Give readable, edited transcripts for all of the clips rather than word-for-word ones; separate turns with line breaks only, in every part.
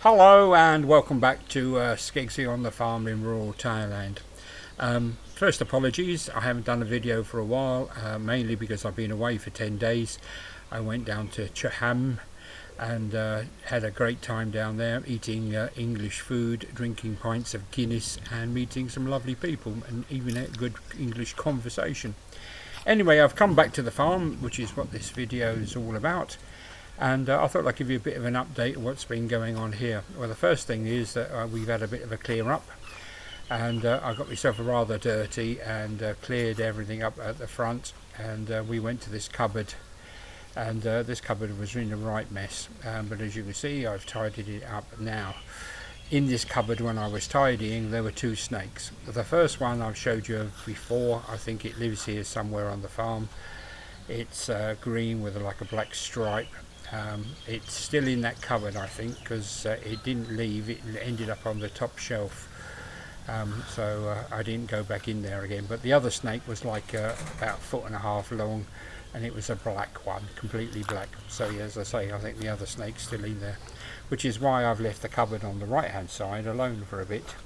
Hello and welcome back to Skeggsy on the farm in rural Thailand. First apologies, I haven't done a video for a while, mainly because I've been away for 10 days. I went down to Chaham and had a great time down there, eating English food, drinking pints of Guinness and meeting some lovely people and even a good English conversation. Anyway, I've come back to the farm, which is what this video is all about. And I thought I'd give you a bit of an update of what's been going on here. Well, the first thing is that we've had a bit of a clear up, and I got myself rather dirty and cleared everything up at the front, and we went to this cupboard, and this cupboard was in a right mess, but as you can see I've tidied it up now. In this cupboard, when I was tidying, there were two snakes. The first one I've showed you before. I think it lives here somewhere on the farm. It's green with like a black stripe. It's still in that cupboard, I think, because it didn't leave. It ended up on the top shelf, so I didn't go back in there again. But the other snake was like about 1.5 foot long, and it was a black one, completely black. So yeah, as I say, I think the other snake's still in there, which is why I've left the cupboard on the right hand side alone for a bit.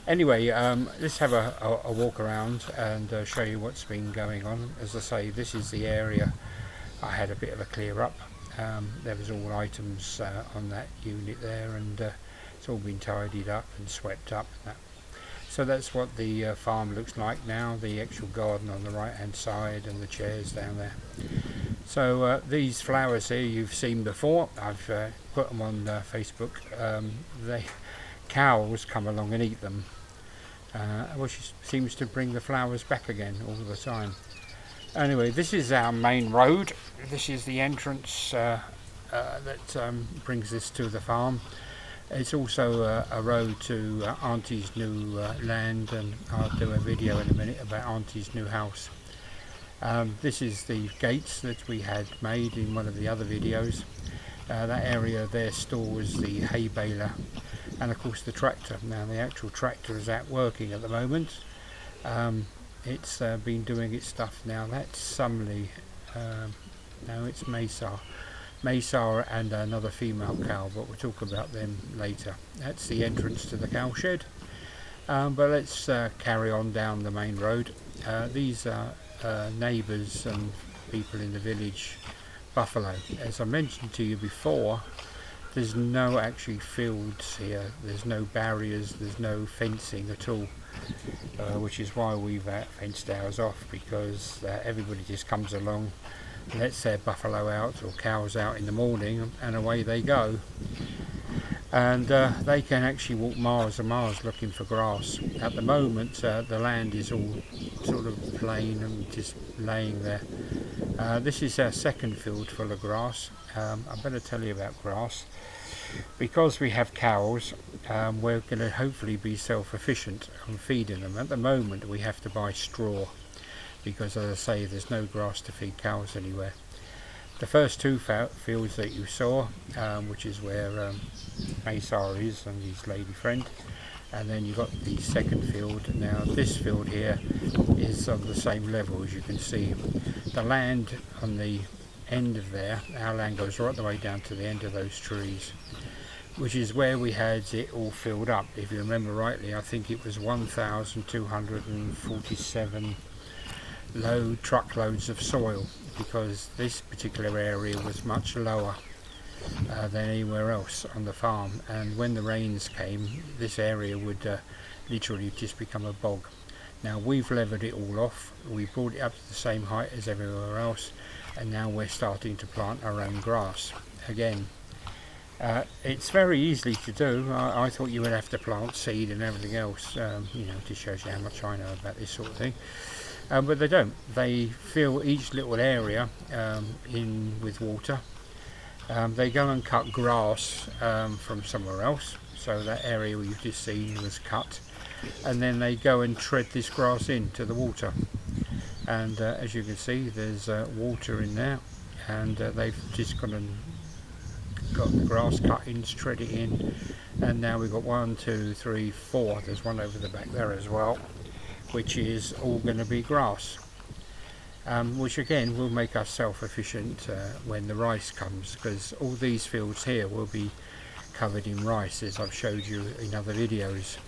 Anyway, let's have a walk around and show you what's been going on. As I say, this is the area I had a bit of a clear up. There was all items on that unit there, and it's all been tidied up and swept up and that. So that's what the farm looks like now, the actual garden on the right hand side and the chairs down there. So these flowers here you've seen before. I've put them on Facebook. Cows come along and eat them, which seems to bring the flowers back again all the time. Anyway, this is our main road. This is the entrance that brings this to the farm. It's also a road to Auntie's new land, and I'll do a video in a minute about Auntie's new house. This is the gates that we had made in one of the other videos. That area there stores the hay baler and of course the tractor. Now the actual tractor is out working at the moment. It's been doing its stuff now. That's Sumley, no, it's Mesar and another female cow, but we'll talk about them later. That's the entrance to the cow shed, but let's carry on down the main road. These are neighbours and people in the village buffalo. As I mentioned to you before, there's no actually fields here, there's no barriers, there's no fencing at all. Which is why we've fenced ours off, because everybody just comes along, lets their buffalo out or cows out in the morning, and away they go. And they can actually walk miles and miles looking for grass. At the moment the land is all sort of plain and just laying there. This is our second field full of grass. I better tell you about grass. Because we have cows, we're going to hopefully be self-sufficient on feeding them. At the moment we have to buy straw, because as I say, there's no grass to feed cows anywhere. The first two fields that you saw, which is where Mesar is and his lady friend, and then you've got the second field. Now this field here is on the same level, as you can see. The land on the end of there, our land goes right the way down to the end of those trees, which is where we had it all filled up. If you remember rightly, I think it was 1,247 truckloads of soil, because this particular area was much lower than anywhere else on the farm, and when the rains came, this area would literally just become a bog. Now we've leveled it all off, we brought it up to the same height as everywhere else, and now we're starting to plant our own grass again. It's very easy to do. I thought you would have to plant seed and everything else, you know, to show you how much I know about this sort of thing. But they don't. They fill each little area in with water. They go and cut grass from somewhere else, so that area you've just seen was cut, and then they go and tread this grass into the water. And as you can see, there's water in there, and they've just got the grass cut in, shred it in, and now we've got 1, 2, 3, 4. There's one over the back there as well, which is all going to be grass, which again will make us self-sufficient when the rice comes, because all these fields here will be covered in rice, as I've showed you in other videos.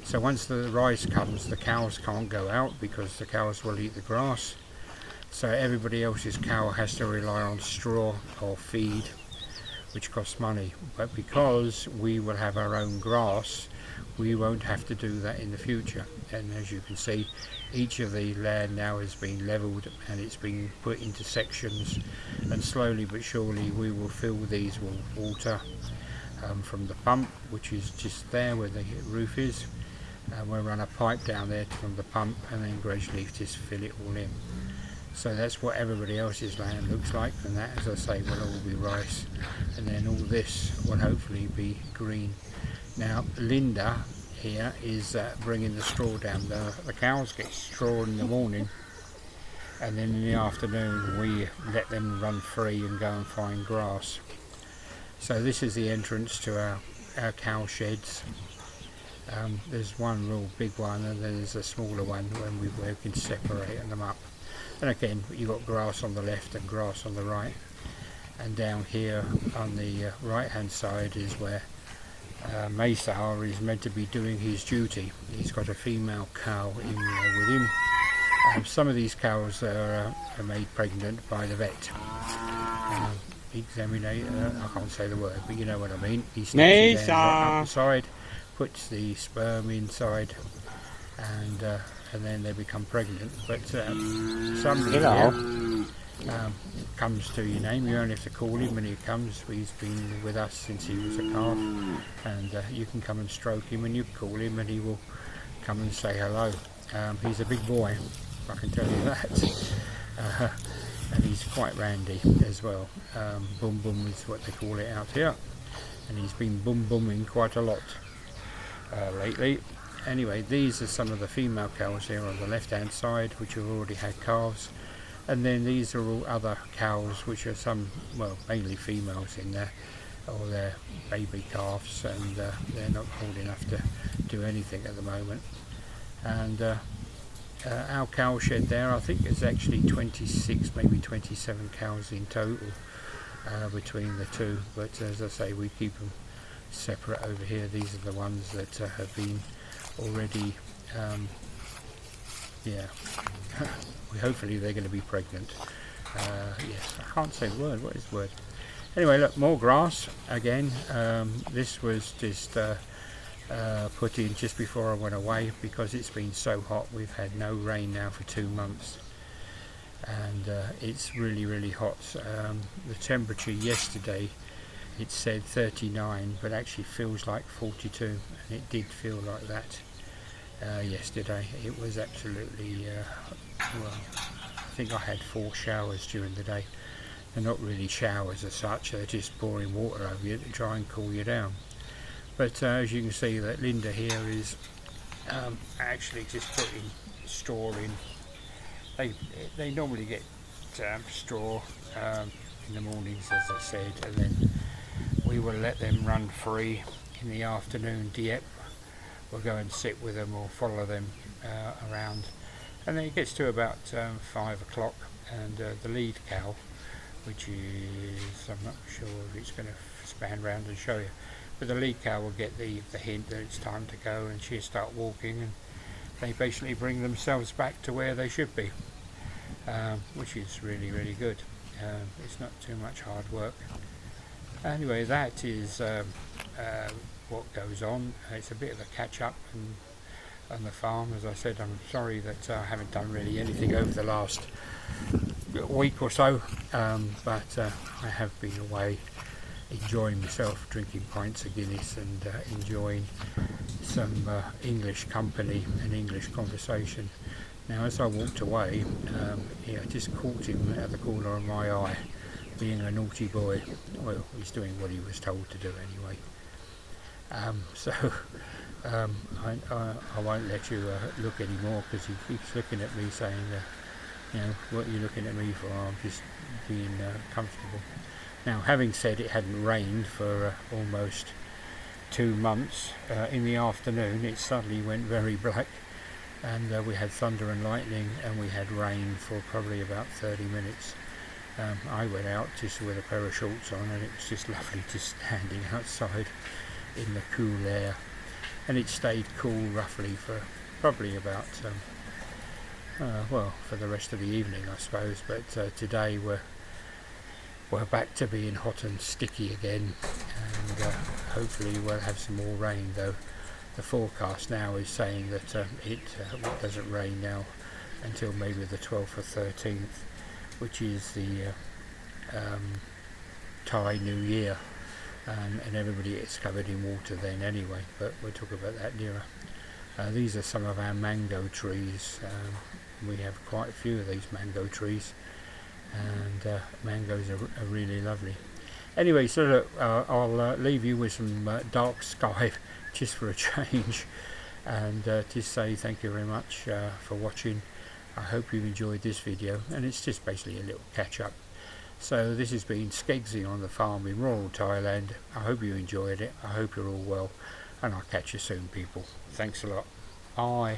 So once the rice comes, the cows can't go out because the cows will eat the grass. So everybody else's cow has to rely on straw or feed, which costs money. But because we will have our own grass, we won't have to do that in the future. And as you can see, each of the land now has been levelled and it's been put into sections, and slowly but surely we will fill these with water from the pump, which is just there where the roof is. We'll run a pipe down there from the pump and then gradually just fill it all in. So that's what everybody else's land looks like, and that, as I say, will all be rice, and then all this will hopefully be green. Now Linda here is bringing the straw down. The cows get straw in the morning, and then in the afternoon we let them run free and go and find grass. So this is the entrance to our cow sheds. There's one real big one, and then there's a smaller one where we can separate them up. And again, you've got grass on the left and grass on the right. And down here on the right hand side is where Maysar is meant to be doing his duty. He's got a female cow in there with him. Some of these cows are made pregnant by the vet. I can't say the word, but you know what I mean. He sticks his hand up the side, puts the sperm inside, and then they become pregnant. But somebody here comes to your name. You only have to call him when he comes. He's been with us since he was a calf, and you can come and stroke him, and you call him and he will come and say hello. He's a big boy, I can tell you that. And he's quite randy as well. Boom boom is what they call it out here, and he's been boom booming quite a lot lately. Anyway, these are some of the female cows here on the left hand side, which have already had calves, and then these are all other cows, which are some, well, mainly females in there, or they're baby calves, and they're not old enough to do anything at the moment. And our cow shed there, I think it's actually 26, maybe 27 cows in total between the two, but as I say, we keep them separate over here. These are the ones that have been already, hopefully they're going to be pregnant. Yes, I can't say the word. What is the word? Anyway, look, more grass again. This was just put in just before I went away because it's been so hot. We've had no rain now for 2 months, and it's really, really hot. The temperature yesterday, it said 39, but actually feels like 42, and it did feel like that yesterday. It was absolutely, well, I think I had 4 showers during the day. They're not really showers as such, they're just pouring water over you to try and cool you down. But as you can see, that Linda here is actually just putting straw in. They normally get straw in the mornings, as I said, and then we will let them run free in the afternoon. Diep will go and sit with them or follow them around, and then it gets to about 5 o'clock, and the lead cow, which is, I'm not sure if it's going to span round and show you, but the lead cow will get the hint that it's time to go, and she'll start walking, and they basically bring themselves back to where they should be, which is really, really good. It's not too much hard work. Anyway, that is what goes on. It's a bit of a catch up on the farm. As I said, I'm sorry that I haven't done really anything over the last week or so, but I have been away enjoying myself, drinking pints of Guinness and enjoying some English company and English conversation. Now, as I walked away, I just caught him at the corner of my eye, being a naughty boy. Well, he's doing what he was told to do anyway. I won't let you look anymore, because he keeps looking at me saying, what are you looking at me for? I'm just being comfortable. Now, having said it hadn't rained for almost 2 months, in the afternoon it suddenly went very black, and we had thunder and lightning, and we had rain for probably about 30 minutes. I went out just with a pair of shorts on, and it was just lovely just standing outside in the cool air, and it stayed cool roughly for probably about well, for the rest of the evening, I suppose. But today we're back to being hot and sticky again, and hopefully we'll have some more rain, though the forecast now is saying that it doesn't rain now until maybe the 12th or 13th, which is the Thai New Year, and everybody gets covered in water then anyway, but we'll talk about that nearer. These are some of our mango trees. We have quite a few of these mango trees, and mangoes are really lovely. Anyway, so look, I'll leave you with some dark sky just for a change, and just say thank you very much for watching. I hope you've enjoyed this video, and it's just basically a little catch up. So this has been Skeggsy on the farm in rural Thailand. I hope you enjoyed it. I hope you're all well, and I'll catch you soon, people. Thanks a lot. Bye.